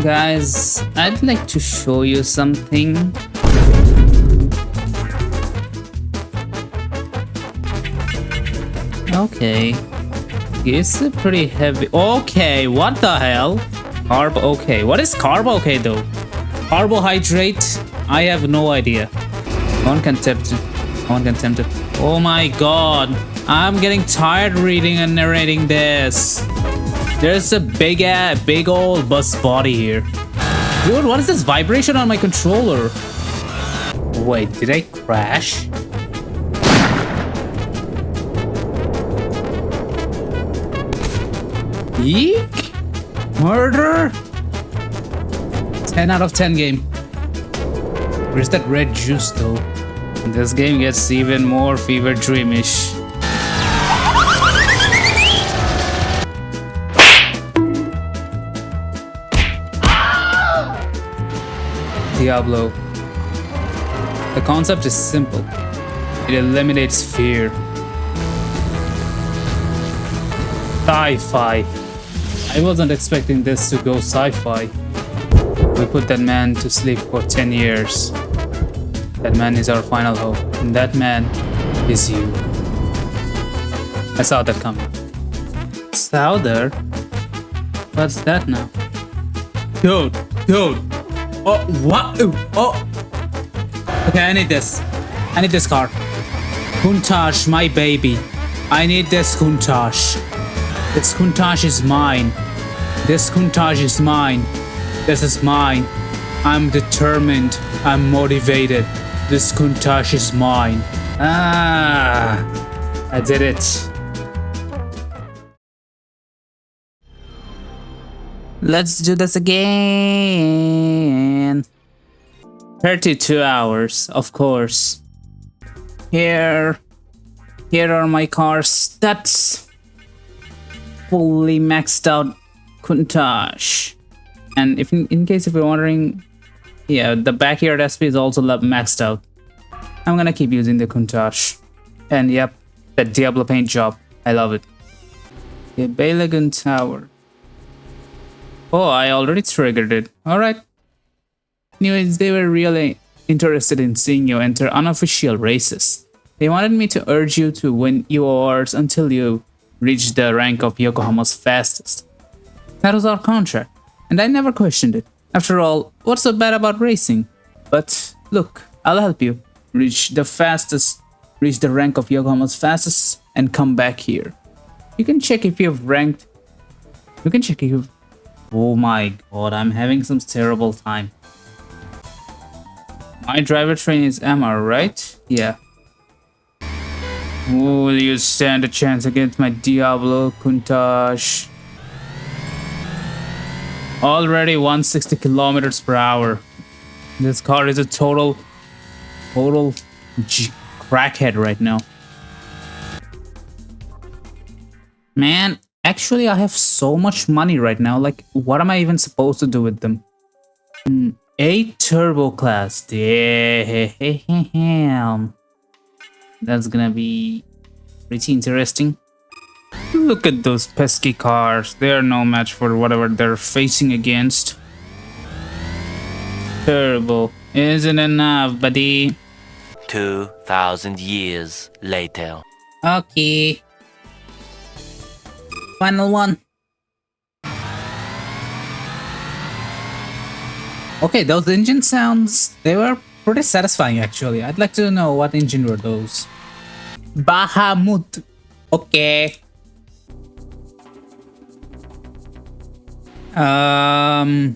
Guys, I'd like to show you something. Okay. It's a pretty heavy. Okay, what the hell? Carb okay. What is carb okay though? Carbohydrate? I have no idea. No one can tempt it. No one can tempt it. Oh my god. I'm getting tired reading and narrating this. There's a big old bus body here. Dude, what is this vibration on my controller? Wait, did I crash? Eek! Murder? 10 out of 10 game. Where's that red juice though? This game gets even more fever dreamish. Diablo. The concept is simple. It eliminates fear. Sci-fi. I wasn't expecting this to go sci-fi. We put that man to sleep for 10 years. That man is our final hope. And that man is you. I saw that coming. Souther? What's that now? Dude. Oh, what? Oh. Okay, I need this. I need this car. Countach, my baby. I need this Countach. This Countach is mine. This Countach is mine. This is mine. I'm determined. I'm motivated. This Countach is mine. Ah, I did it. Let's do this again. 32 hours, of course. Here are my car stats. Fully maxed out Countach. And if in case if you're wondering, yeah, the backyard SP is also maxed out. I'm gonna keep using the Countach. And yep, that Diablo paint job. I love it. The Bay Lagoon Tower. Oh, I already triggered it. Alright. Anyways, they were really interested in seeing you enter unofficial races. They wanted me to urge you to win yours until you reach the rank of Yokohama's fastest. That was our contract, and I never questioned it. After all, what's so bad about racing? But look, I'll help you. Reach the rank of Yokohama's fastest and come back here. You can check if you've ranked. You can check if you've... Oh my god, I'm having some terrible time. My driver train is Emma, right? Yeah. Will you stand a chance against my Diablo Countach? Already 160 kilometers per hour. This car is a total crackhead right now. Man, actually I have so much money right now. Like, what am I even supposed to do with them? 8 turbo class. Damn. That's gonna be pretty interesting. Look at those pesky cars. They are no match for whatever they're facing against. Turbo isn't enough, buddy. 2,000 years later. Okay. Final one. Okay, those engine sounds, they were pretty satisfying actually. I'd like to know what engine were those. Bahamut. Okay. I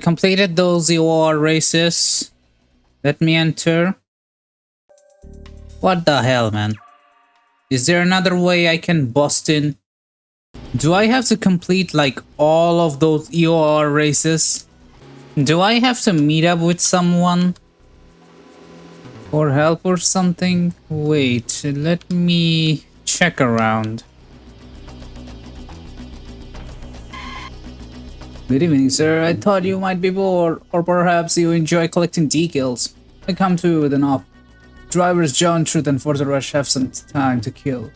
completed those EOR races. Let me enter. What the hell, man? Is there another way I can bust in? Do I have to complete like all of those EOR races? Do I have to meet up with someone? For help or something? Wait, let me check around. Good evening, sir. I thought you might be bored, or perhaps you enjoy collecting decals. I come to you with an offer. Drivers John, Truth, and Forza Rush have some time to kill.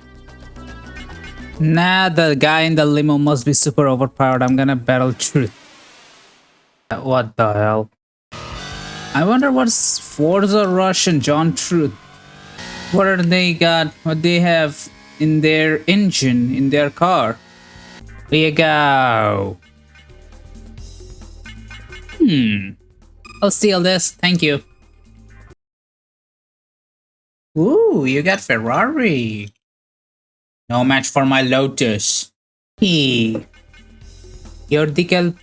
Nah, the guy in the limo must be super overpowered. I'm gonna battle Truth. What the hell? I wonder what's Forza Rush and John Truth. What are they got? What they have in their engine, in their car? Here you go. I'll steal this. Thank you. Ooh, you got Ferrari. No match for my Lotus. Hey. Your decal.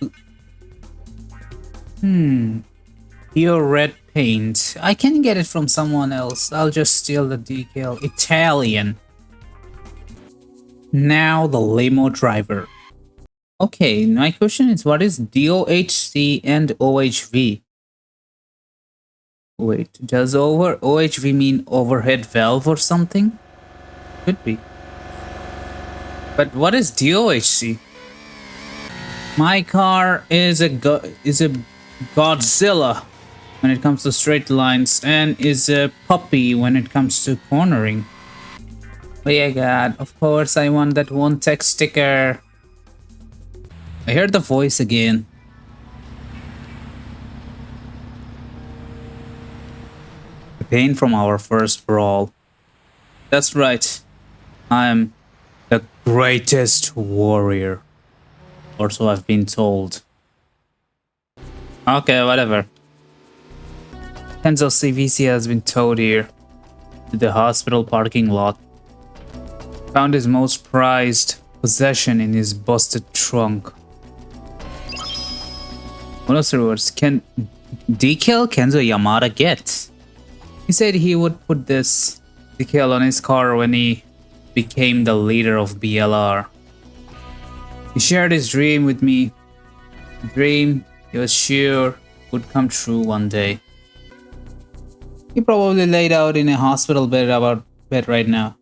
Pure red paint. I can get it from someone else. I'll just steal the decal. Italian. Now the limo driver. Okay, my question is, what is DOHC and OHV? Wait, does OHV mean overhead valve or something? Could be. But what is DOHC? My car is a Godzilla when it comes to straight lines and is a puppy when it comes to cornering. Oh yeah, God, of course I want that one text sticker. I heard the voice again. The pain from our first brawl. That's right. I am the greatest warrior. Or so I've been told. Okay, whatever. Kenzo CVC has been towed here to the hospital parking lot. Found his most prized possession in his busted trunk. What else rewards can decal Kenzo Yamada get? He said he would put this decal on his car when he became the leader of BLR. He shared his dream with me. A dream he was sure would come true one day. He probably laid out in a hospital bed right now.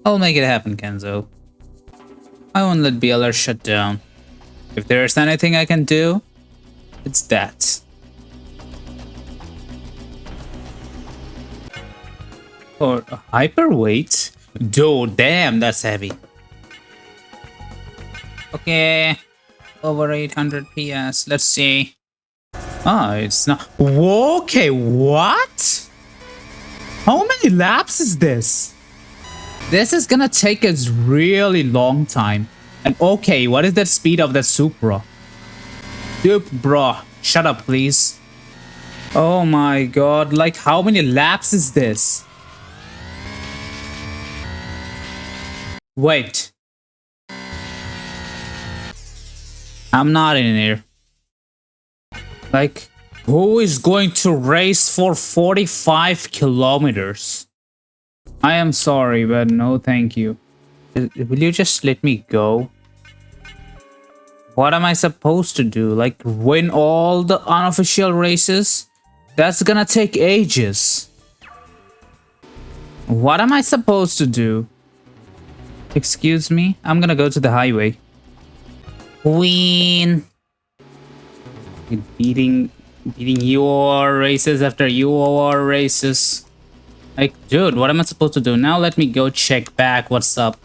I'll make it happen, Kenzo. I won't let BLR shut down. If there's anything I can do, it's that. Or a hyperweight? Dude, damn, that's heavy. Okay, over 800 PS. Let's see. Oh, it's not. Whoa, okay, what? How many laps is this? This is gonna take us really long time. And okay, what is that speed of that Supra? Dude, bro, shut up, please. Oh my god, like how many laps is this? Wait. I'm not in here. Like, who is going to race for 45 kilometers? I am sorry, but no thank you. Will you just let me go? What am I supposed to do? Like, win all the unofficial races? That's gonna take ages. What am I supposed to do? Excuse me? I'm gonna go to the highway. Win! Beating your races after your races. Like, dude, what am I supposed to do? Now let me go check back what's up.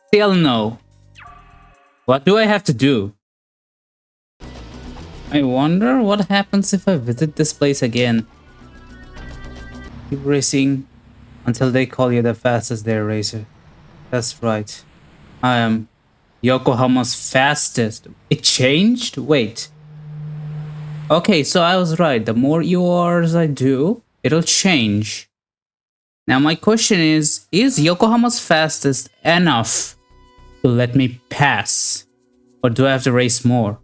Still no. What do I have to do? I wonder what happens if I visit this place again. Keep racing until they call you the fastest there racer. That's right. I am Yokohama's fastest. It changed? Wait. Okay, so I was right. The more URs I do, it'll change. Now my question is Yokohama's fastest enough to let me pass? Or do I have to race more?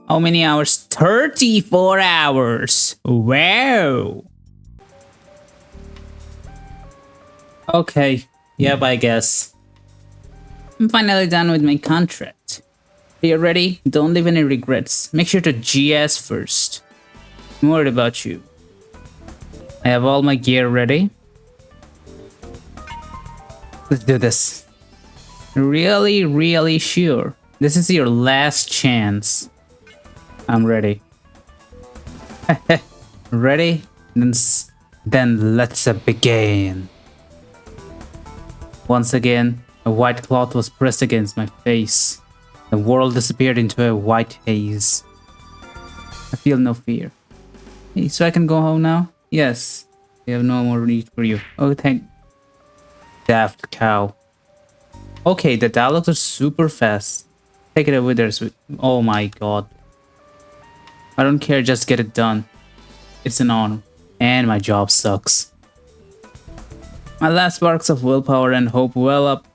How many hours? 34 hours! Wow! Okay, yep, I guess. I'm finally done with my contract. Are you ready? Don't leave any regrets. Make sure to GS first. I'm worried about you. I have all my gear ready. Let's do this. Really sure. This is your last chance. I'm ready. Ready? Then let's begin. Once again, a white cloth was pressed against my face. The world disappeared into a white haze. I feel no fear. Hey, so I can go home now? Yes. We have no more need for you. Oh, thank... Daft cow. Okay, the dialogues are super fast. Take it away there, sweet. Oh my god. I don't care, just get it done. It's an honor. And my job sucks. My last sparks of willpower and hope well up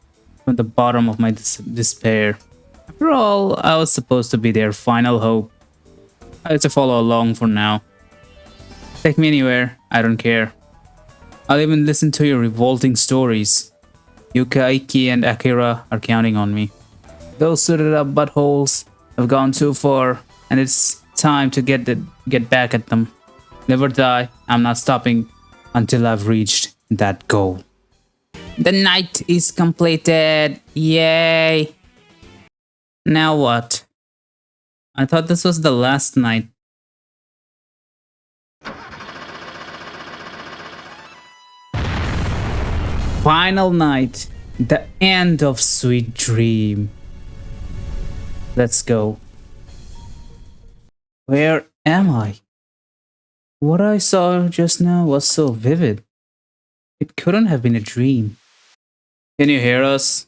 from the bottom of my despair. After all, I was supposed to be their final hope. I have to follow along for now. Take me anywhere, I don't care. I'll even listen to your revolting stories. Yuka, Aiki, and Akira are counting on me. Those suited up buttholes have gone too far, and it's time to get back at them. Live or die, I'm not stopping until I've reached that goal. The night is completed. Yay! Now what? I thought this was the last night. Final night. The end of Sweet Dream. Let's go. Where am I? What I saw just now was so vivid. It couldn't have been a dream. Can you hear us?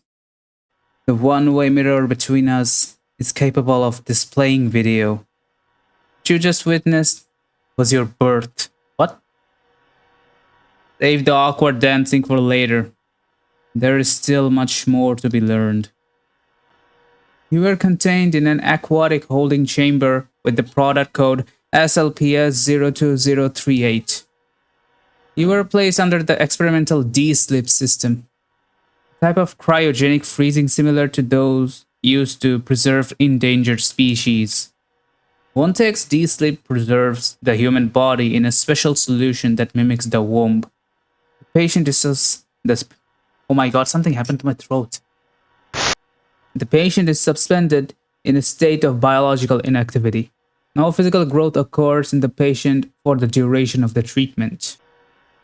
The one-way mirror between us is capable of displaying video. What you just witnessed was your birth. What? Save the awkward dancing for later. There is still much more to be learned. You were contained in an aquatic holding chamber with the product code SLPS02038. You were placed under the experimental D-slip system, a type of cryogenic freezing similar to those used to preserve endangered species. One takes D-slip preserves the human body in a special solution that mimics the womb. The patient is oh my god, something happened to my throat. The patient is suspended in a state of biological inactivity. No physical growth occurs in the patient for the duration of the treatment.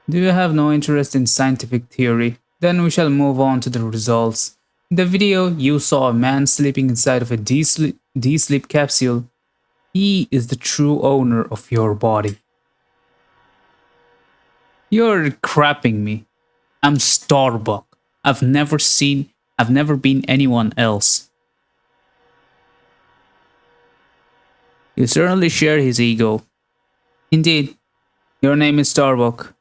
Do you have no interest in scientific theory? Then we shall move on to the results. In the video, you saw a man sleeping inside of a D-sleep capsule. He is the true owner of your body. You're crapping me. I'm StarLuck. I've never been anyone else. You certainly share his ego. Indeed, your name is StarLuck.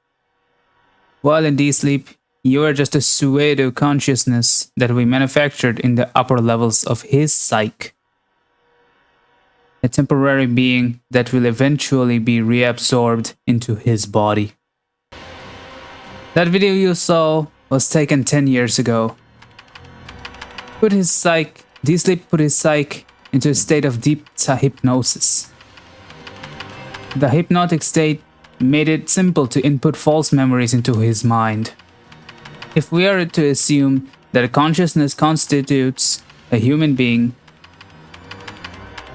While in D-sleep, you are just a pseudo consciousness that we manufactured in the upper levels of his psyche. A temporary being that will eventually be reabsorbed into his body. That video you saw was taken 10 years ago. D-sleep put his psyche into a state of deep hypnosis. The hypnotic state made it simple to input false memories into his mind. If we are to assume that a consciousness constitutes a human being,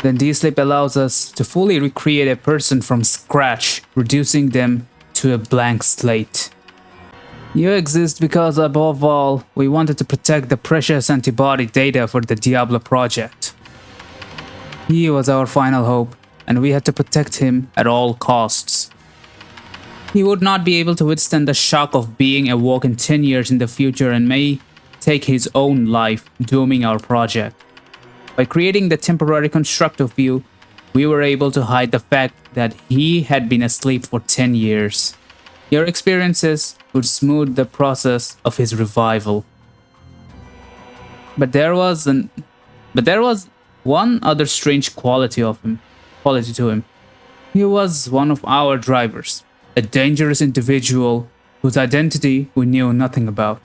then D-sleep allows us to fully recreate a person from scratch, reducing them to a blank slate. You exist because, above all, we wanted to protect the precious antibody data for the Diablo project. He was our final hope, and we had to protect him at all costs. He would not be able to withstand the shock of being awoken 10 years in the future and may take his own life, dooming our project. By creating the temporary construct of you, we were able to hide the fact that he had been asleep for 10 years. Your experiences would smooth the process of his revival. But there was one other strange quality to him. He was one of our drivers, a dangerous individual whose identity we knew nothing about.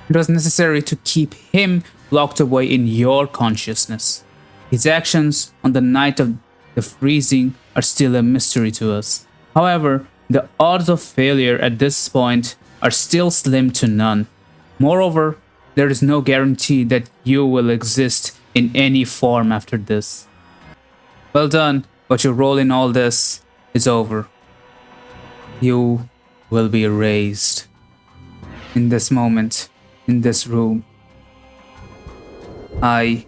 It was necessary to keep him locked away in your consciousness. His actions on the night of the freezing are still a mystery to us. However, the odds of failure at this point are still slim to none. Moreover, there is no guarantee that you will exist in any form after this. Well done, but your role in all this is over. You will be erased. In this moment, in this room, I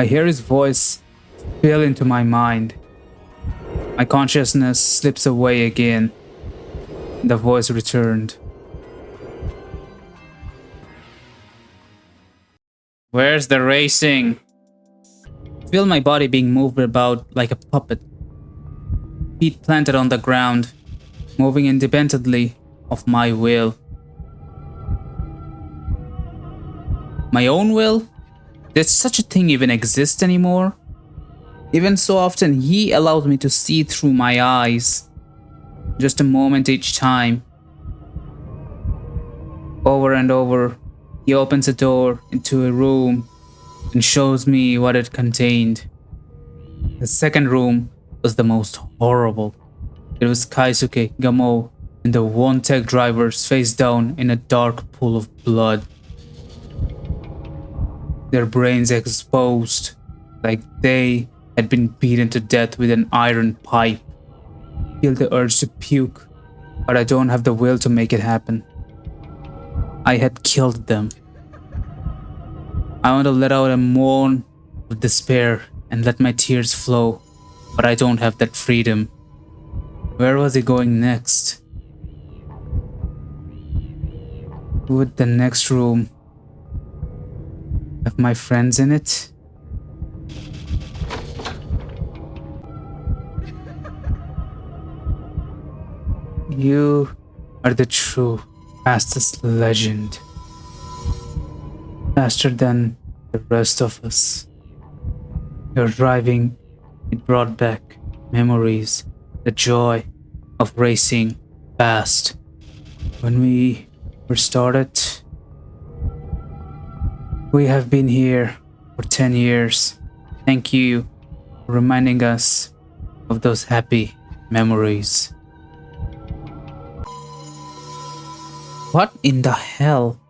hear his voice fill into my mind. My consciousness slips away again. The voice returned. Where's the racing? Feel my body being moved about like a puppet. Feet planted on the ground, moving independently of my will. My own will? Did such a thing even exist anymore? Even so often, he allowed me to see through my eyes. Just a moment each time. Over and over, he opens a door into a room and shows me what it contained. The second room was the most horrible. It was Kaisuke, Gamo, and the one tech drivers face down in a dark pool of blood. Their brains exposed, like they had been beaten to death with an iron pipe. I feel the urge to puke, but I don't have the will to make it happen. I had killed them. I want to let out a moan of despair and let my tears flow, but I don't have that freedom. Where was he going next? Would the next room have my friends in it? You are the true fastest legend. Faster than the rest of us. Your driving, it brought back memories, the joy of racing fast. When we were started, we have been here for 10 years. Thank you for reminding us of those happy memories. What in the hell?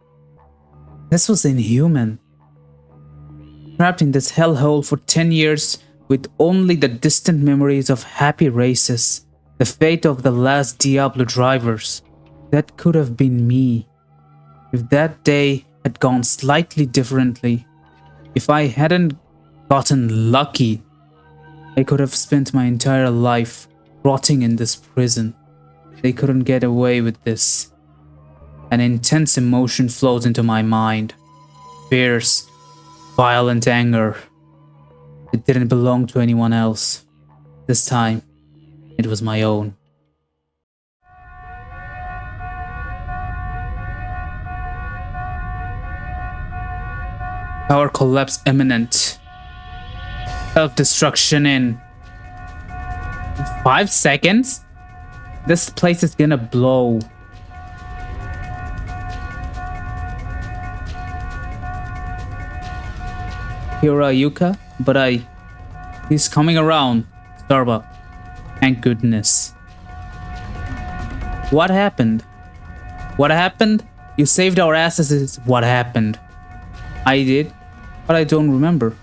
This was inhuman. Trapped in this hellhole for 10 years with only the distant memories of happy races, the fate of the last Diablo drivers. That could have been me. If that day had gone slightly differently, if I hadn't gotten lucky, I could have spent my entire life rotting in this prison. They couldn't get away with this. An intense emotion flows into my mind. Fierce, violent anger. It didn't belong to anyone else. This time, it was my own. Power collapse imminent. Self-destruction in 5 seconds? This place is gonna blow. Hira Yuka, but he's coming around. StarLuck. Thank goodness. What happened? What happened? You saved our asses is what happened. I did, but I don't remember.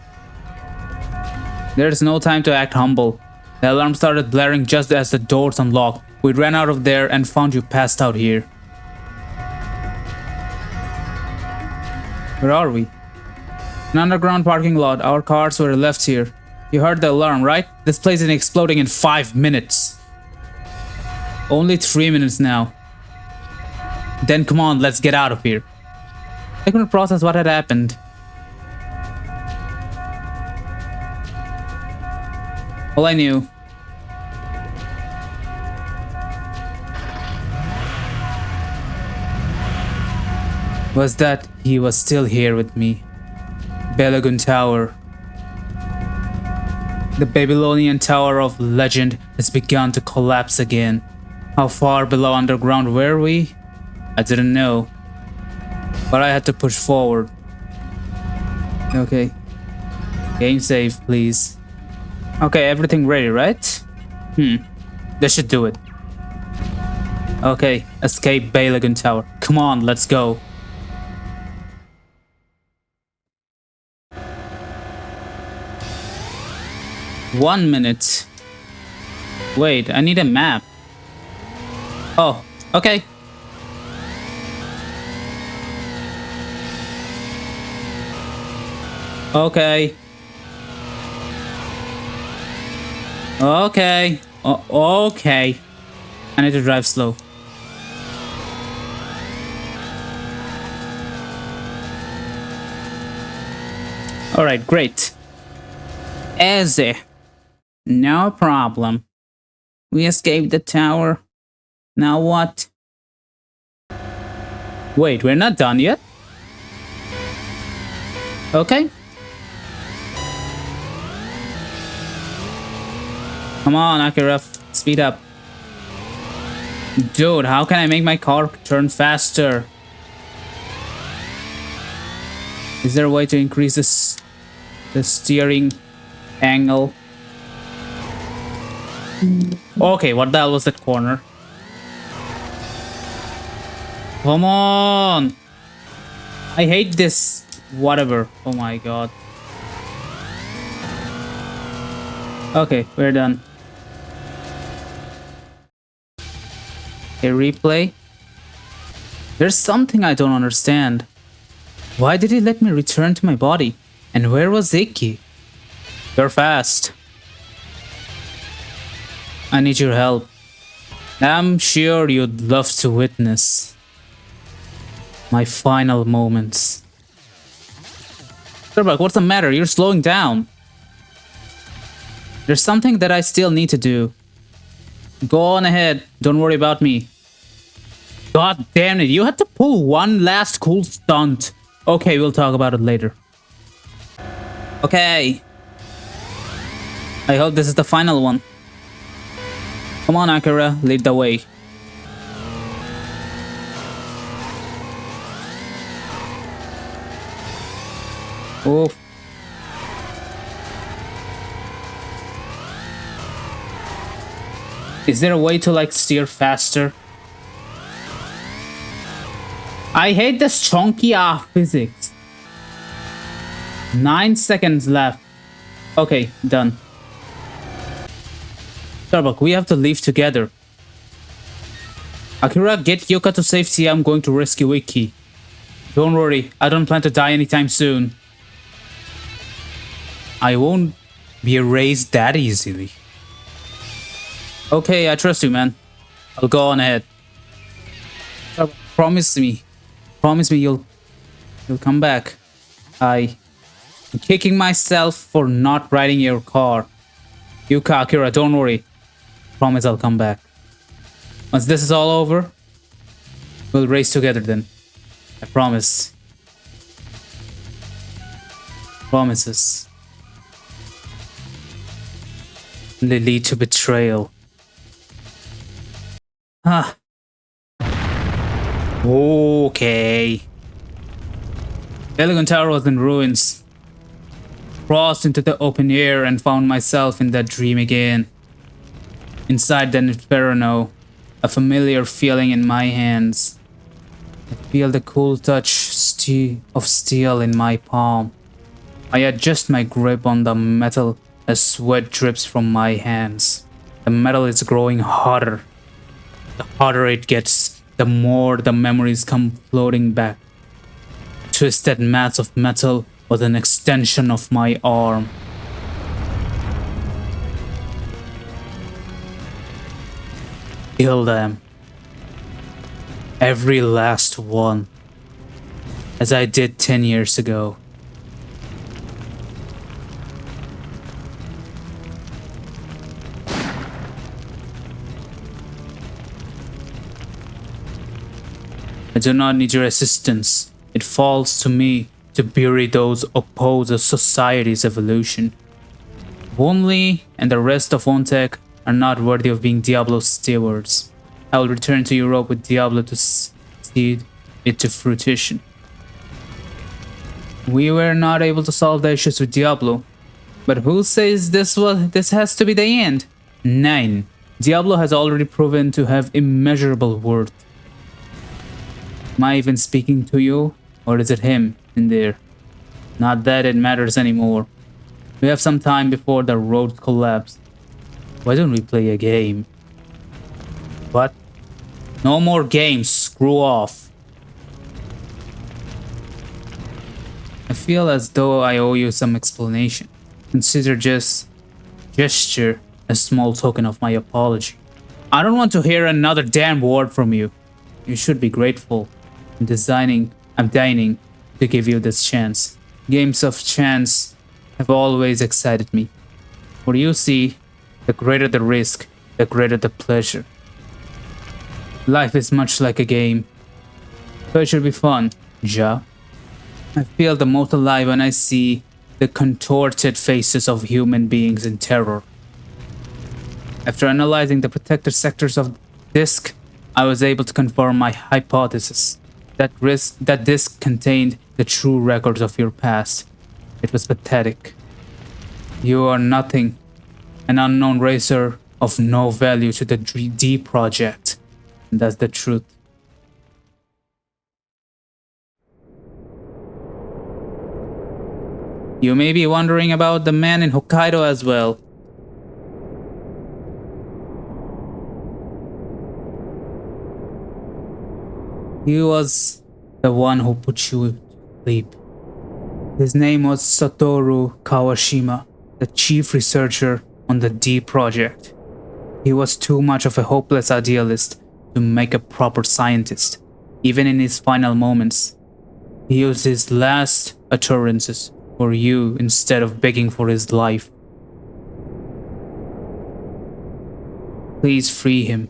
There's no time to act humble. The alarm started blaring just as the doors unlocked. We ran out of there and found you passed out here. Where are we? An underground parking lot. Our cars were left here. You heard the alarm, right? This place is exploding in 5 minutes. Only 3 minutes now. Then come on, let's get out of here. I couldn't process what had happened. All I knew was that he was still here with me. Lagoon Tower. The Babylonian Tower of Legend has begun to collapse again. How far below underground were we? I didn't know. But I had to push forward. Okay. Game save, please. Okay, everything ready, right? This should do it. Okay, escape Lagoon Tower. Come on, let's go. 1 minute. Wait, I need a map. Oh, okay. Okay. Okay. Okay. I need to drive slow. Alright, great. Easy. No problem. We escaped the tower. Now what? Wait, we're not done yet? Okay. Come on, Akira, speed up. Dude, how can I make my car turn faster? Is there a way to increase the steering angle? Okay, what the hell was that corner? Come on! I hate this. Whatever. Oh my god. Okay, we're done. A replay. There's something I don't understand. Why did he let me return to my body? And where was Icky? You're fast. I need your help. I'm sure you'd love to witness my final moments. StarLuck, what's the matter? You're slowing down. There's something that I still need to do. Go on ahead. Don't worry about me. God damn it. You had to pull one last cool stunt. Okay, we'll talk about it later. Okay. I hope this is the final one. Come on, Akira. Lead the way. Oh. Is there a way to like steer faster? I hate this chunky physics. 9 seconds left. Okay, done. StarLuck, we have to leave together. Akira, get Yuka to safety. I'm going to rescue Ikki. Don't worry, I don't plan to die anytime soon. I won't be erased that easily. Okay, I trust you, man. I'll go on ahead. Promise me you'll come back. I'm kicking myself for not riding your car. Yuka, Akira, don't worry. Promise I'll come back. Once this is all over, we'll race together then. I promise. Promises they lead to betrayal. Ah. Okay. The Lagoon Tower was in ruins. Crossed into the open air and found myself in that dream again. Inside the Inferno, a familiar feeling in my hands. I feel the cool touch of steel in my palm. I adjust my grip on the metal as sweat drips from my hands. The metal is growing hotter. The hotter it gets, the more the memories come floating back. A twisted mass of metal was an extension of my arm. Kill them. Every last one. As I did 10 years ago. I do not need your assistance. It falls to me to bury those opposed to society's evolution. Wonley and the rest of Ontech are not worthy of being Diablo's stewards. I will return to Europe with Diablo to see it to fruition. We were not able to solve the issues with Diablo, but who says this has to be the end? 9. Diablo has already proven to have immeasurable worth. Am I even speaking to you, or is it him in there? Not that it matters anymore. We have some time before the road collapses. Why don't we play a game? What? No more games. Screw off. I feel as though I owe you some explanation. Consider just gesture a small token of my apology. I don't want to hear another damn word from you. You should be grateful. I'm dining to give you this chance. Games of chance have always excited me. For you see, the greater the risk, the greater the pleasure. Life is much like a game, so it should be fun, ja? I feel the most alive when I see the contorted faces of human beings in terror. After analyzing the protected sectors of the disk, I was able to confirm my hypothesis that disk contained the true records of your past. It was pathetic. You are nothing, an unknown racer of no value to the D project. And that's the truth. You may be wondering about the man in Hokkaido as well. He was the one who put you to sleep. His name was Satoru Kawashima, the chief researcher on the D project. He was too much of a hopeless idealist to make a proper scientist. Even in his final moments, he used his last utterances for you instead of begging for his life. Please free him.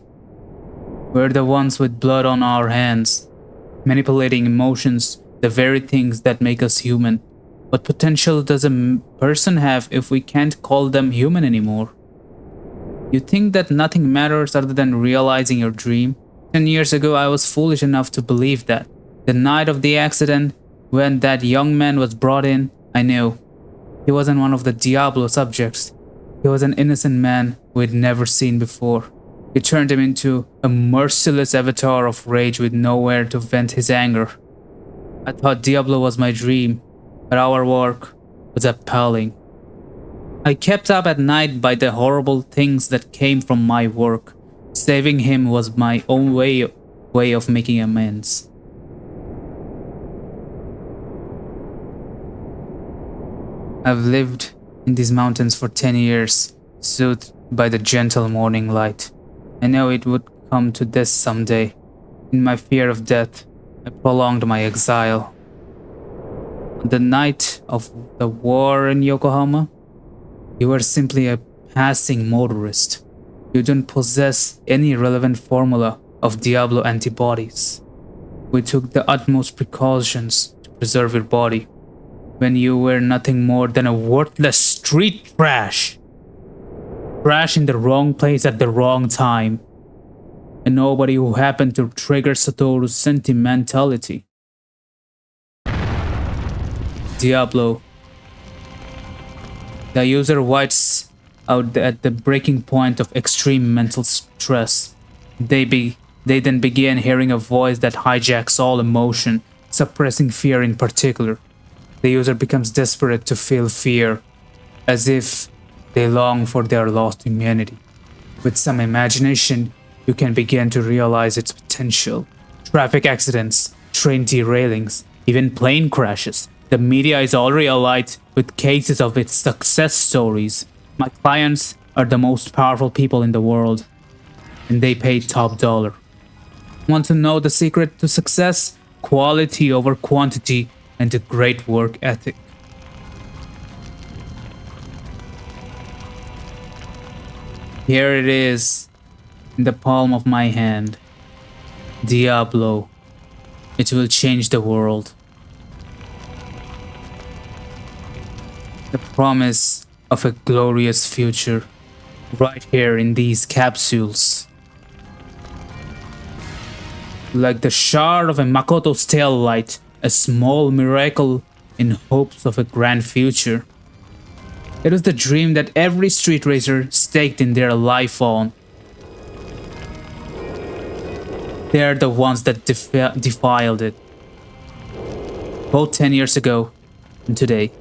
We're the ones with blood on our hands, manipulating emotions, the very things that make us human. What potential does a person have if we can't call them human anymore? You think that nothing matters other than realizing your dream? 10 years ago, I was foolish enough to believe that. The night of the accident, when that young man was brought in, I knew. He wasn't one of the Diablo subjects. He was an innocent man we'd never seen before. He turned him into a merciless avatar of rage with nowhere to vent his anger. I thought Diablo was my dream, but our work was appalling. I kept up at night by the horrible things that came from my work. Saving him was my own way of making amends. I've lived in these mountains for 10 years, soothed by the gentle morning light. I know it would come to this someday. In my fear of death, I prolonged my exile. On the night of the war in Yokohama, you were simply a passing motorist. You don't possess any relevant formula of Diablo antibodies. We took the utmost precautions to preserve your body when you were nothing more than a worthless street trash. Trash in the wrong place at the wrong time. And nobody who happened to trigger Satoru's sentimentality. Diablo. The user whites out at the breaking point of extreme mental stress. They then begin hearing a voice that hijacks all emotion, suppressing fear in particular. The user becomes desperate to feel fear, as if they long for their lost humanity. With some imagination, you can begin to realize its potential. Traffic accidents, train derailings, even plane crashes. The media is already alight with cases of its success stories. My clients are the most powerful people in the world, and they pay top dollar. Want to know the secret to success? Quality over quantity and a great work ethic. Here it is, in the palm of my hand. Diablo. It will change the world. The promise of a glorious future, right here in these capsules. Like the shard of a Makoto's tail light, a small miracle in hopes of a grand future. It was the dream that every street racer staked in their life on. They're the ones that defiled it. Both 10 years ago and today.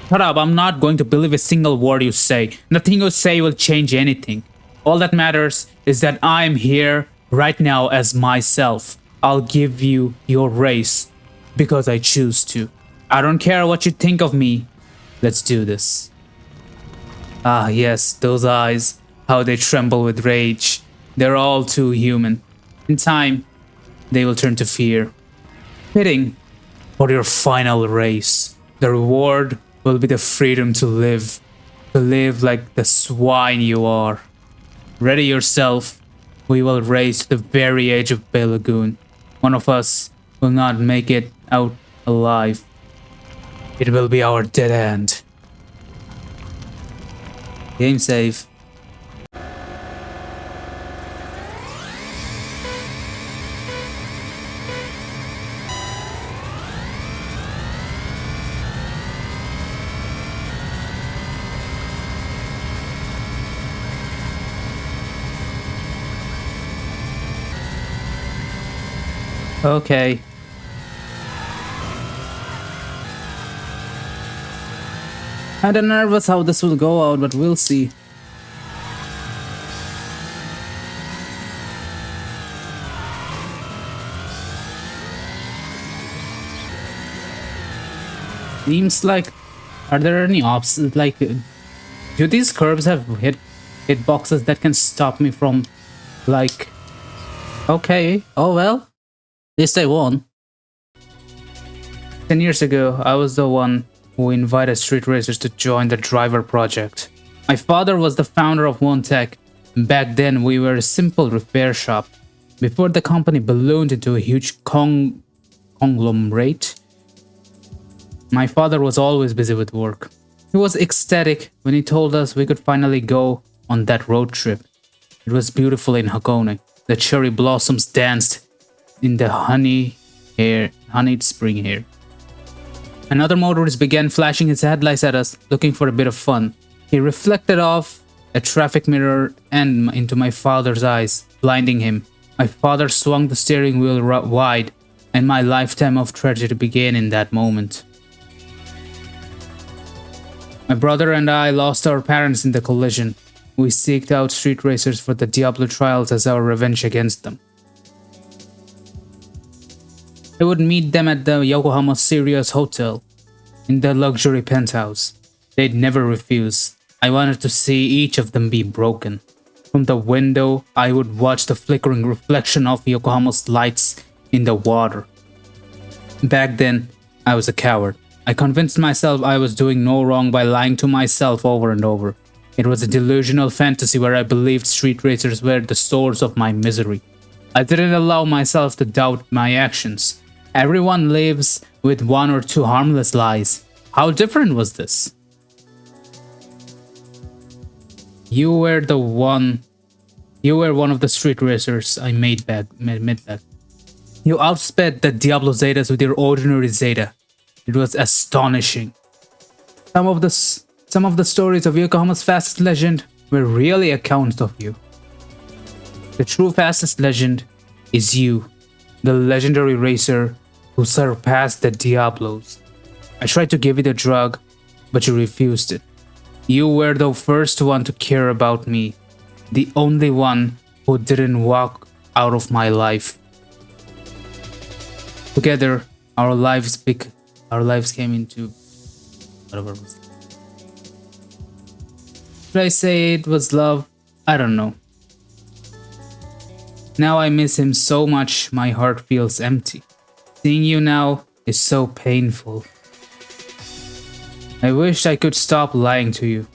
Shut up, I'm not going to believe a single word you say. Nothing you say will change anything. All that matters is that I'm here right now as myself. I'll give you your race because I choose to. I don't care what you think of me. Let's do this. Ah, yes, those eyes, how they tremble with rage. They're all too human. In time, they will turn to fear. Fitting for your final race. The reward will be the freedom to live like the swine you are. Ready yourself. We will race to the very edge of Bay Lagoon. One of us will not make it out alive. It will be our dead end. Game save. Okay. Kinda nervous how this will go out, but we'll see. Seems like, are there any obstacles? Like, do these curbs have hitboxes that can stop me from, like? Okay. Oh well. At least I won. 10 years ago, I was the one who invited street racers to join the driver project. My father was the founder of One Tech. Back then, we were a simple repair shop. Before the company ballooned into a huge conglomerate, my father was always busy with work. He was ecstatic when he told us we could finally go on that road trip. It was beautiful in Hakone. The cherry blossoms danced in the honeyed spring air. Another motorist began flashing his headlights at us, looking for a bit of fun. He reflected off a traffic mirror and into my father's eyes, blinding him. My father swung the steering wheel wide, and my lifetime of tragedy began in that moment. My brother and I lost our parents in the collision. We seeked out street racers for the Diablo trials as our revenge against them. I would meet them at the Yokohama Sirius Hotel, in the luxury penthouse. They'd never refuse. I wanted to see each of them be broken. From the window, I would watch the flickering reflection of Yokohama's lights in the water. Back then, I was a coward. I convinced myself I was doing no wrong by lying to myself over and over. It was a delusional fantasy where I believed street racers were the source of my misery. I didn't allow myself to doubt my actions. Everyone lives with one or two harmless lies. How different was this? You were one of the street racers I met back. You outsped the Diablo Zetas with your ordinary Zeta. It was astonishing. Some of the stories of Yokohama's fastest legend were really accounts of you. The true fastest legend is you, the legendary racer who surpassed the Diablos. I tried to give you the drug, but you refused it. You were the first one to care about me, the only one who didn't walk out of my life. Together, our lives came into whatever it was. Should I say it was love? I don't know. Now I miss him so much, my heart feels empty. Seeing you now is so painful. I wish I could stop lying to you.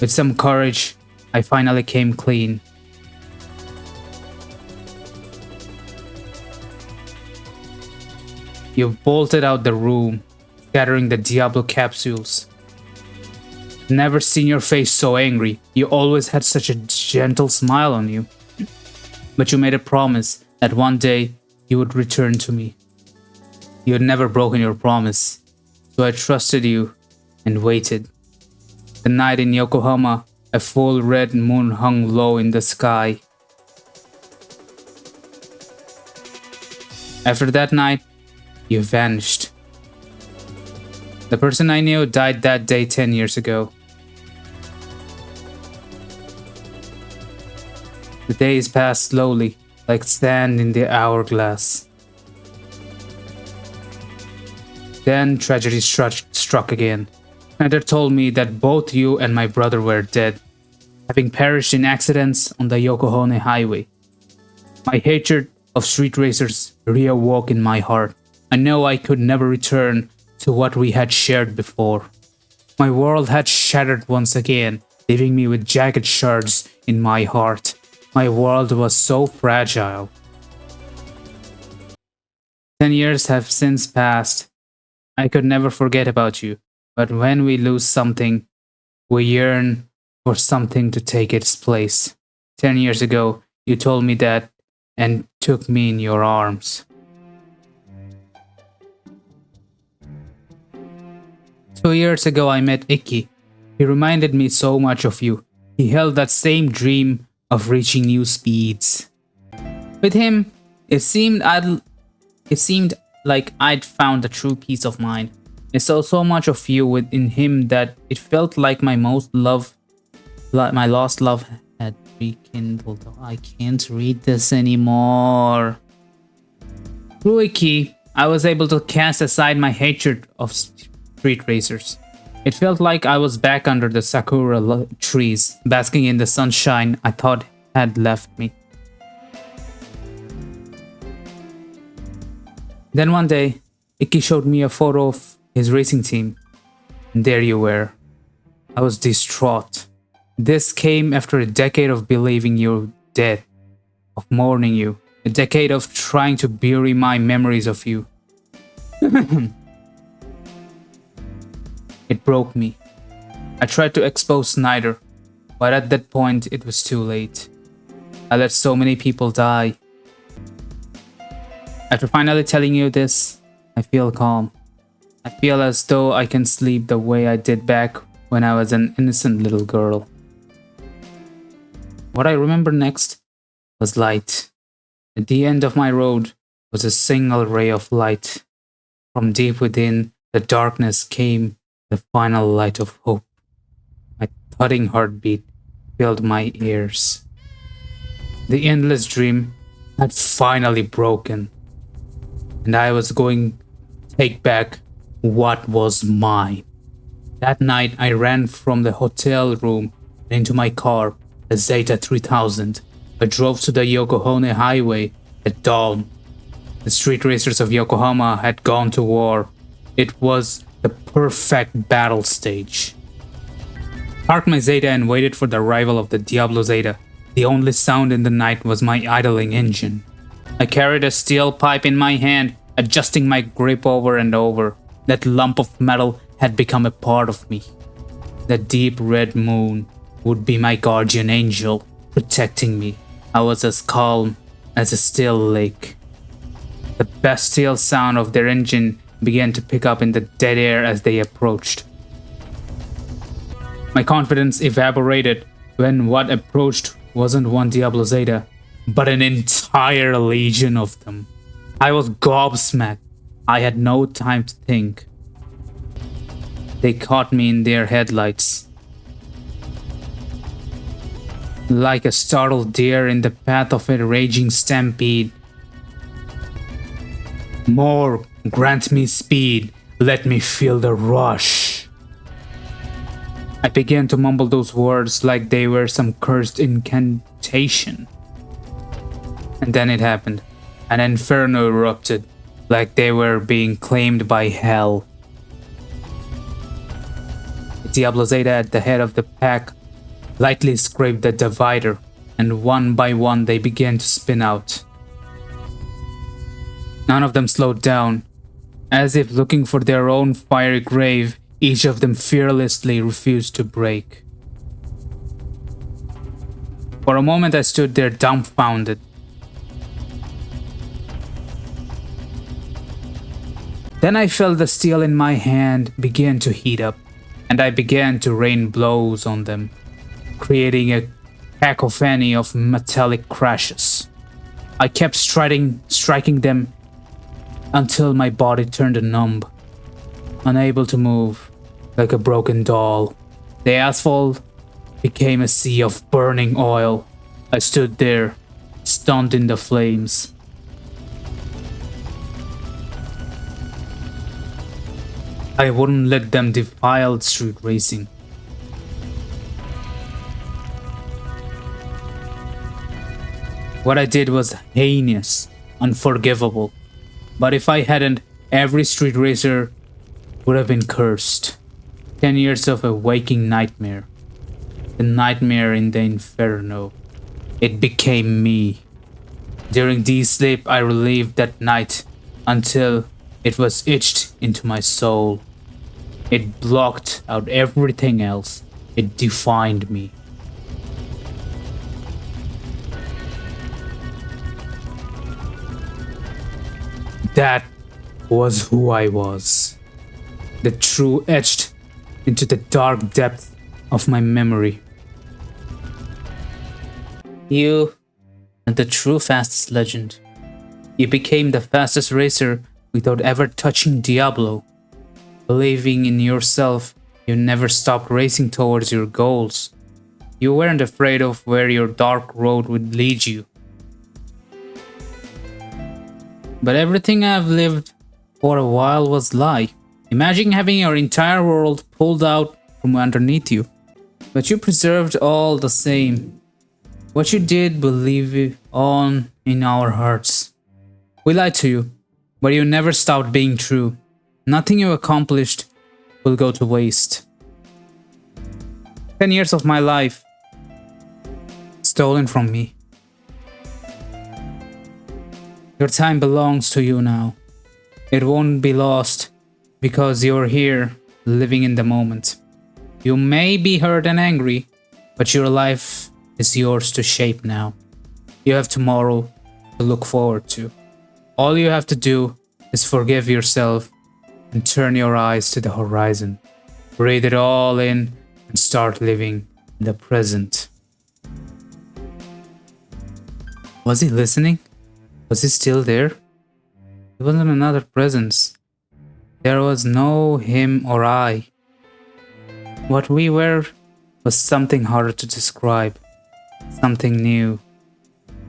With some courage, I finally came clean. You bolted out the room, scattering the Diablo capsules. Never seen your face so angry. You always had such a gentle smile on you. But you made a promise that one day you would return to me. You had never broken your promise, so I trusted you and waited. The night in Yokohama, a full red moon hung low in the sky. After that night, you vanished. The person I knew died that day 10 years ago. The days passed slowly, like sand in the hourglass. Then tragedy struck again. Snyder told me that both you and my brother were dead, having perished in accidents on the Yokohama highway. My hatred of street racers reawoke in my heart. I know I could never return to what we had shared before. My world had shattered once again, leaving me with jagged shards in my heart. My world was so fragile. 10 years have since passed. I could never forget about you, but when we lose something, we yearn for something to take its place. 10 years ago, you told me that and took me in your arms. 2 years ago, I met Icky. He reminded me so much of you. He held that same dream of reaching new speeds. With him, it seemed like I'd found a true peace of mind. I saw so much of you within him that it felt like my lost love had rekindled. I can't read this anymore. Through Icky, I was able to cast aside my hatred of street racers. It felt like I was back under the sakura trees, basking in the sunshine I thought had left me. Then one day, Icky showed me a photo of his racing team, and there you were. I was distraught. This came after a decade of believing you were dead, of mourning you, a decade of trying to bury my memories of you. It broke me. I tried to expose Snyder, but at that point it was too late. I let so many people die. After finally telling you this, I feel calm. I feel as though I can sleep the way I did back when I was an innocent little girl. What I remember next was light. At the end of my road was a single ray of light. From deep within the darkness came the final light of hope. My thudding heartbeat filled my ears. The endless dream had finally broken, and I was going to take back what was mine. That night, I ran from the hotel room into my car, a Zeta 3000. I drove to the Yokohama highway at dawn. The street racers of Yokohama had gone to war. It was the perfect battle stage. Parked my Zeta and waited for the arrival of the Diablo Zeta. The only sound in the night was my idling engine. I carried a steel pipe in my hand, adjusting my grip over and over. That lump of metal had become a part of me. The deep red moon would be my guardian angel, protecting me. I was as calm as a still lake. The bestial sound of their engine began to pick up in the dead air as they approached. My confidence evaporated when what approached wasn't one Diablo Zeta, but an entire legion of them. I was gobsmacked. I had no time to think. They caught me in their headlights. Like a startled deer in the path of a raging stampede. More, grant me speed. Let me feel the rush. I began to mumble those words like they were some cursed incantation. And then it happened. An inferno erupted, like they were being claimed by hell. Diablo Zeta at the head of the pack lightly scraped the divider, and one by one they began to spin out. None of them slowed down. As if looking for their own fiery grave, each of them fearlessly refused to break. For a moment I stood there dumbfounded. Then I felt the steel in my hand begin to heat up, and I began to rain blows on them, creating a cacophony of metallic crashes. I kept striking them until my body turned numb. unable to move, like a broken doll. The asphalt became a sea of burning oil. I stood there, stunned in the flames. I wouldn't let them defile street racing. What I did was heinous, unforgivable. But if I hadn't, every street racer would have been cursed. 10 years of a waking nightmare. The nightmare in the inferno. It became me. During deep sleep, I relived that night until it was etched into my soul. It blocked out everything else. It defined me. That was who I was. The truth etched into the dark depth of my memory. You are the true fastest legend. You became the fastest racer without ever touching Diablo. Believing in yourself, you never stopped racing towards your goals. You weren't afraid of where your dark road would lead you. But everything I've lived for a while was lie. Imagine having your entire world pulled out from underneath you. But you preserved all the same. What you did, believe on in our hearts. We lied to you, but you never stopped being true. Nothing you accomplished will go to waste. 10 years of my life stolen from me. Your time belongs to you now. It won't be lost because you're here, living in the moment. You may be hurt and angry, but your life is yours to shape now. You have tomorrow to look forward to. All you have to do is forgive yourself and turn your eyes to the horizon. Breathe it all in and start living in the present. Was he listening? Was he still there? It wasn't another presence. There was no him or I. What we were was something harder to describe. Something new.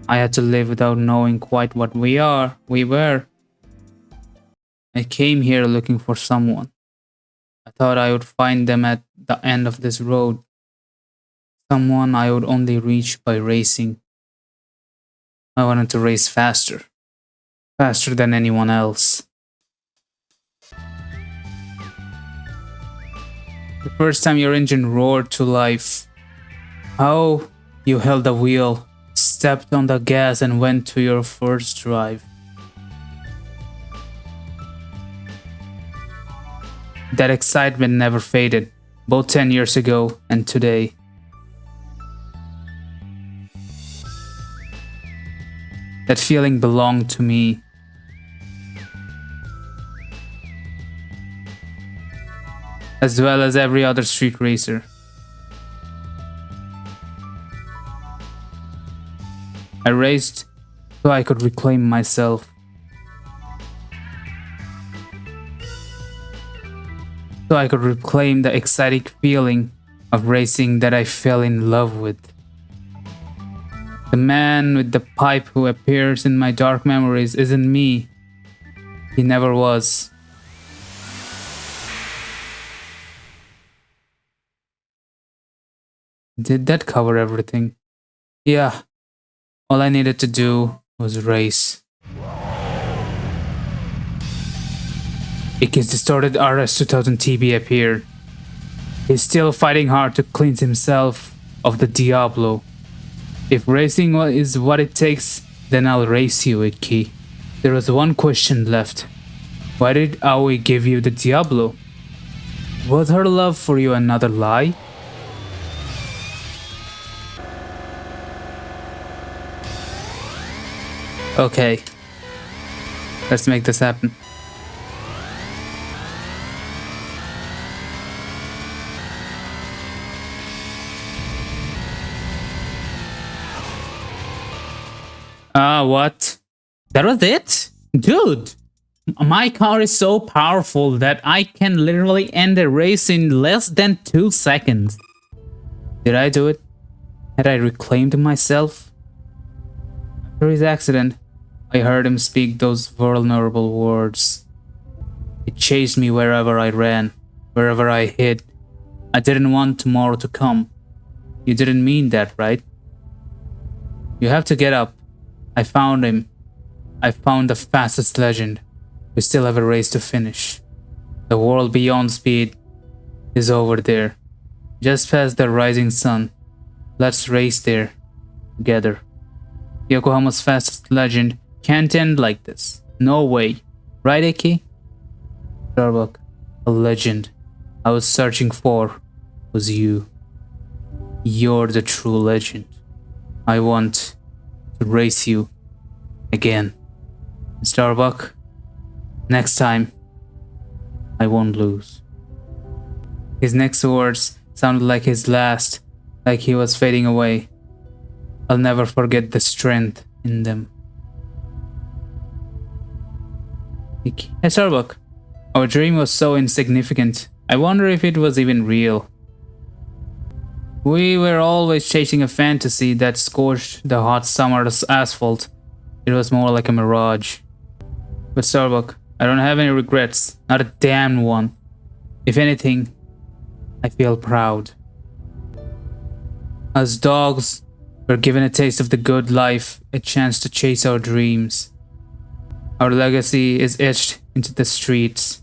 I had to live without knowing quite what we were. I came here looking for someone. I thought I would find them at the end of this road. Someone I would only reach by racing. I wanted to race faster. Faster than anyone else. The first time your engine roared to life. How you held the wheel, stepped on the gas and went to your first drive. That excitement never faded, both 10 years ago and today. That feeling belonged to me. As well as every other street racer. I raced so I could reclaim myself. So I could reclaim the exciting feeling of racing that I fell in love with. The man with the pipe who appears in my dark memories isn't me. He never was. Did that cover everything? Yeah. All I needed to do was race. Icky's distorted RS 2000 TB appeared. He's still fighting hard to cleanse himself of the Diablo. If racing is what it takes, then I'll race you, Icky. There was one question left. Why did Aoi give you the Diablo? Was her love for you another lie? Okay. Let's make this happen. What? That was it? Dude! My car is so powerful that I can literally end a race in less than 2 seconds. Did I do it? Had I reclaimed myself? After his accident, I heard him speak those vulnerable words. It chased me wherever I ran, wherever I hid. I didn't want tomorrow to come. You didn't mean that, right? You have to get up. I found him. I found the fastest legend. We still have a race to finish. The world beyond speed is over there, just past the rising sun. Let's race there, together. Yokohama's fastest legend can't end like this. No way. Right, Iki? StarLuck, a legend I was searching for was you. You're the true legend. I want to race you again. StarLuck, next time, I won't lose. His next words sounded like his last, like he was fading away. I'll never forget the strength in them. Hey, StarLuck, our dream was so insignificant. I wonder if it was even real. We were always chasing a fantasy that scorched the hot summer's asphalt. It was more like a mirage. But StarLuck, I don't have any regrets, not a damn one. If anything, I feel proud. As dogs, we're given a taste of the good life, a chance to chase our dreams. Our legacy is etched into the streets.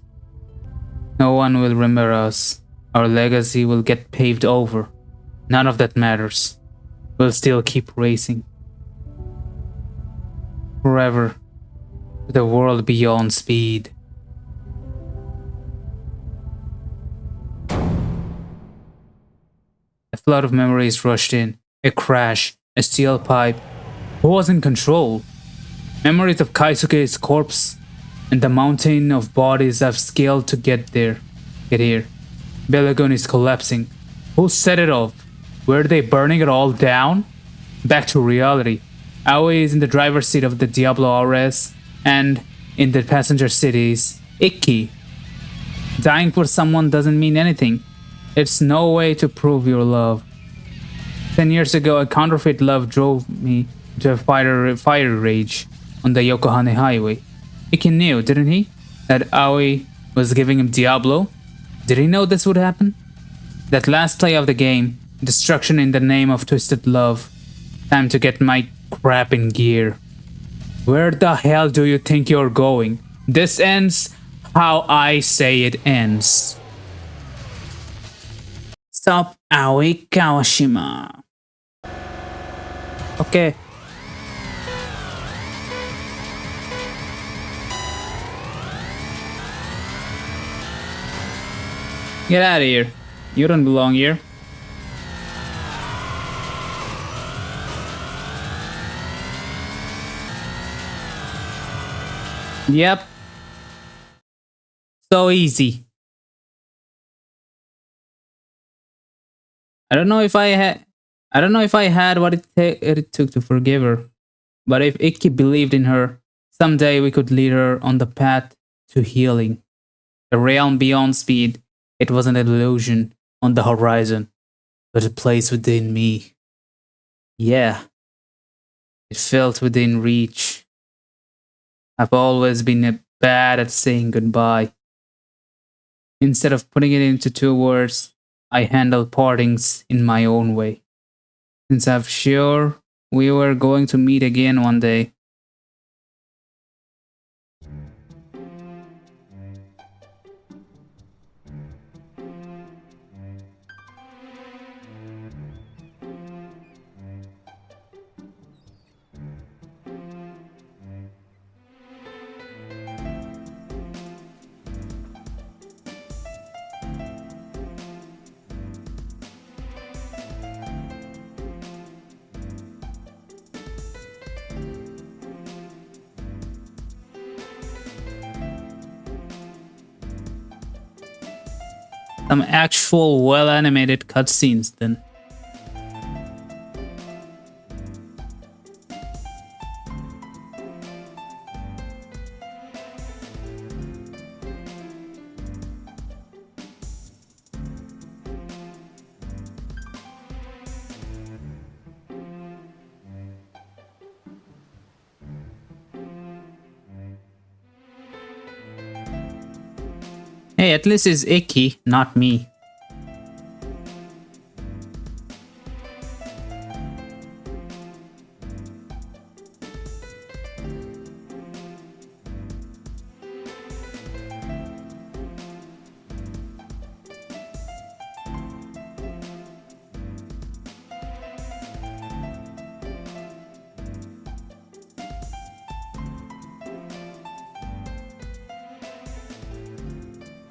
No one will remember us. Our legacy will get paved over. None of that matters. We'll still keep racing. Forever. To the world beyond speed. A flood of memories rushed in. A crash, a steel pipe. Who was in control? Memories of Kaisuke's corpse and the mountain of bodies I've scaled to get here. Lagoon is collapsing. Who set it off? Were they burning it all down? Back to reality. Aoi is in the driver's seat of the Diablo RS, and in the passenger seat is Ikki. Dying for someone doesn't mean anything. It's no way to prove your love. 10 years ago, a counterfeit love drove me to a fire rage on the Yokohama highway. Ikki knew, didn't he? That Aoi was giving him Diablo? Did he know this would happen? That last play of the game, destruction in the name of twisted love. Time to get my crap in gear. Where the hell do you think you're going? This ends how I say it ends. Stop Aoi Kawashima. Okay. Get out of here. You don't belong here. Yep. So easy. I don't know if I had what it took to forgive her. But if Ikki believed in her, someday we could lead her on the path to healing. The realm beyond speed, it wasn't an illusion on the horizon, but a place within me. Yeah. It felt within reach. I've always been bad at saying goodbye. Instead of putting it into 2 words, I handle partings in my own way. Since I'm sure we were going to meet again one day. Some actual well-animated cutscenes then. Hey, at least it's Icky, not me.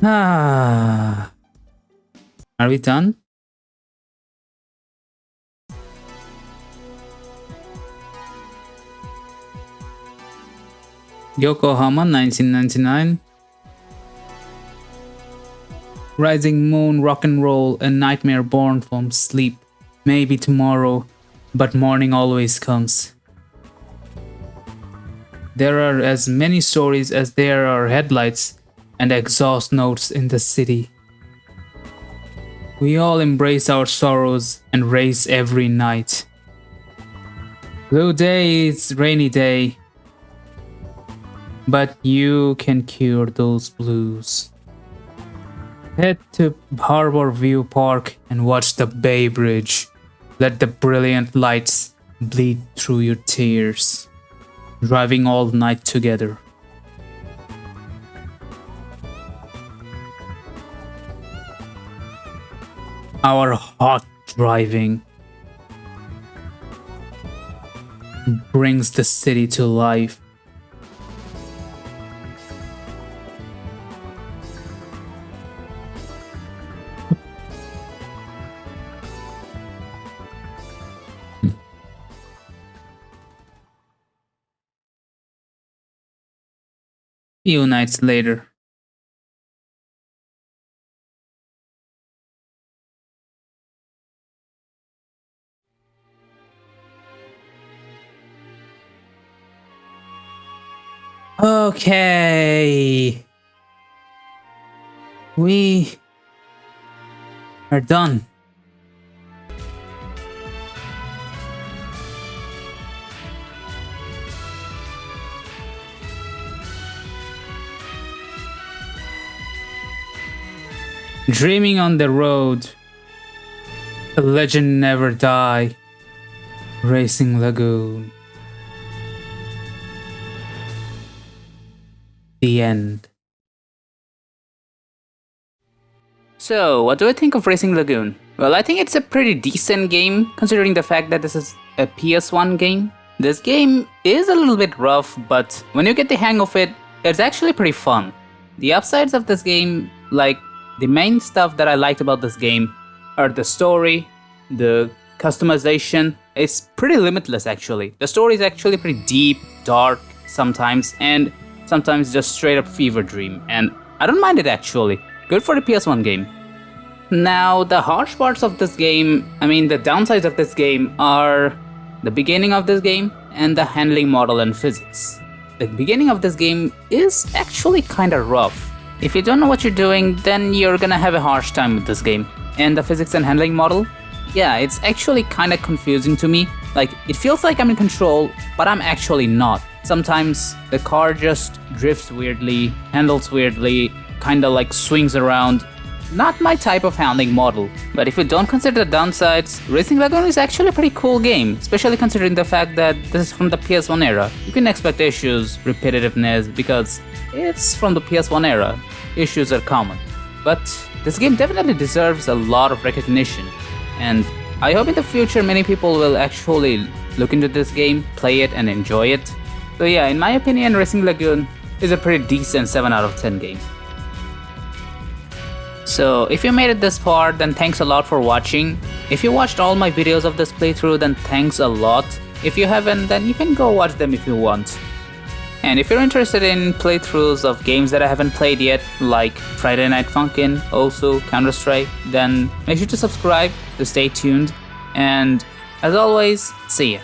Ah. Are we done? Yokohama, 1999. Rising moon, rock and roll, a nightmare born from sleep. Maybe tomorrow, but morning always comes. There are as many stories as there are headlights and exhaust notes in the city. We all embrace our sorrows and race every night. Blue day is rainy day, but you can cure those blues. Head to Harbor View Park and watch the Bay Bridge. Let the brilliant lights bleed through your tears. Driving all night together. Our hot driving brings the city to life. Few nights later. Okay. We are done. Dreaming on the road. A legend never die. Racing Lagoon. The end. So, what do I think of Racing Lagoon? Well, I think it's a pretty decent game, considering the fact that this is a PS1 game. This game is a little bit rough, but when you get the hang of it, it's actually pretty fun. The upsides of this game, like the main stuff that I liked about this game, are the story, the customization. It's pretty limitless actually. The story is actually pretty deep, dark sometimes, and sometimes just straight up fever dream, and I don't mind it actually. Good for the PS1 game. Now, the harsh parts of this game, the downsides of this game are the beginning of this game and the handling model and physics. The beginning of this game is actually kinda rough. If you don't know what you're doing, then you're gonna have a harsh time with this game. And the physics and handling model, yeah, it's actually kinda confusing to me. Like, it feels like I'm in control, but I'm actually not. Sometimes the car just drifts weirdly, handles weirdly, kinda like swings around. Not my type of handling model. But if you don't consider the downsides, Racing Lagoon is actually a pretty cool game, especially considering the fact that this is from the PS1 era. You can expect issues, repetitiveness, because it's from the PS1 era. Issues are common. But this game definitely deserves a lot of recognition, and I hope in the future many people will actually look into this game, play it, and enjoy it. So yeah, in my opinion, Racing Lagoon is a pretty decent 7 out of 10 game. So if you made it this far, then thanks a lot for watching. If you watched all my videos of this playthrough, then thanks a lot. If you haven't, then you can go watch them if you want. And if you're interested in playthroughs of games that I haven't played yet, like Friday Night Funkin', also Counter-Strike, then make sure to subscribe to stay tuned. And as always, see ya.